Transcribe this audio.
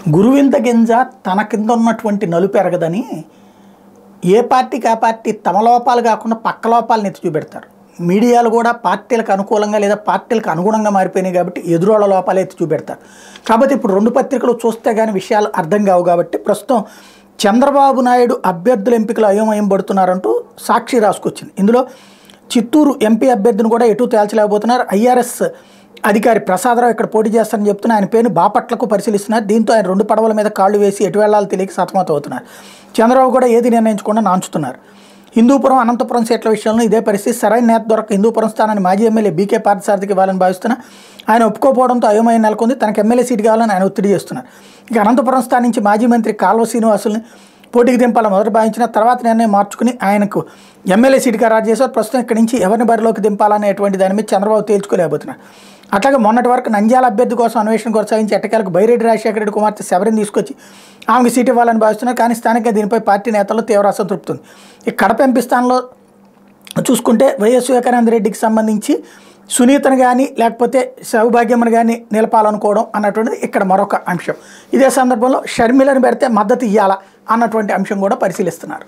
గురువింద గింజ తన కింద ఉన్నటువంటి నలుపు ఎరగదని ఏ పార్టీకి ఆ పార్టీ తమ లోపాలు కాకుండా పక్క లోపాలను ఎత్తి చూపెడతారు. మీడియాలు కూడా పార్టీలకు అనుకూలంగా లేదా పార్టీలకు అనుగుణంగా మారిపోయినాయి కాబట్టి ఎదురోళ్ళ లోపాలు ఎత్తి చూపెడతారు. కాబట్టి ఇప్పుడు రెండు పత్రికలు చూస్తే కానీ విషయాలు అర్థం కావు. కాబట్టి ప్రస్తుతం చంద్రబాబు నాయుడు అభ్యర్థుల ఎంపికలు అయోమయం పడుతున్నారంటూ సాక్షి రాసుకొచ్చింది. ఇందులో చిత్తూరు ఎంపీ అభ్యర్థిని కూడా ఎటు తేల్చలేకపోతున్నారు. ఐఆర్ఎస్ అధికారి ప్రసాదరావు ఇక్కడ పోటీ చేస్తారని చెప్తున్నా ఆయన పేరుని బాపట్లకు పరిశీలిస్తున్నారు. దీంతో ఆయన రెండు పడవల మీద కాళ్ళు వేసి ఎటు వెళ్లాలో తెలియక సతమతం అవుతున్నారు. చంద్రబాబు కూడా ఏది నిర్ణయించకుండా నాంచుతున్నారు. హిందూపురం అనంతపురం సీట్ల విషయంలో ఇదే పరిస్థితి. సరైన నేత దొరక హిందూపురం స్థానాన్ని మాజీ ఎమ్మెల్యే బీకే పార్థసారథికి ఇవ్వాలని భావిస్తున్నా ఆయన ఒప్పుకోపోవడంతో అయోమయం నెలకొంది. తనకు ఎమ్మెల్యే సీటు కావాలని ఆయన ఒత్తిడి చేస్తున్నారు. ఇక అనంతపురం స్థానం నుంచి మాజీ మంత్రి కాల్వ శ్రీనివాసుల్ని పోటీకి దింపాలని మొదట భావించిన తర్వాత నిర్ణయం మార్చుకుని ఆయనకు ఎమ్మెల్యే సీటు ఖరారు చేశారు. ప్రస్తుతం ఇక్కడి నుంచి ఎవరిని బరిలోకి దింపాలనేటువంటి దాని మీద చంద్రబాబు తేల్చుకోలేకపోతున్నారు. అట్లాగే మొన్నటి వరకు నంద్యాల అభ్యర్థి కోసం అన్వేషణ కొనసాగించి ఎట్టకేలకు బైరెడ్డి రాజశేఖర రెడ్డి కుమార్తె శబరిని తీసుకొచ్చి ఆమెకు సీటు ఇవ్వాలని భావిస్తున్నారు. కానీ స్థానికంగా దీనిపై పార్టీ నేతల్లో తీవ్ర అసంతృప్తి ఉంది. ఈ కడప ఎంపీ స్థానంలో చూసుకుంటే వైఎస్ వివేకానంద రెడ్డికి సంబంధించి సునీతను కానీ లేకపోతే సౌభాగ్యమ్మను కానీ నిలపాలనుకోవడం అన్నటువంటిది ఇక్కడ మరొక అంశం. ఇదే సందర్భంలో షర్మిలను పెడితే మద్దతు ఇవ్వాలా అన్నటువంటి అంశం కూడా పరిశీలిస్తున్నారు.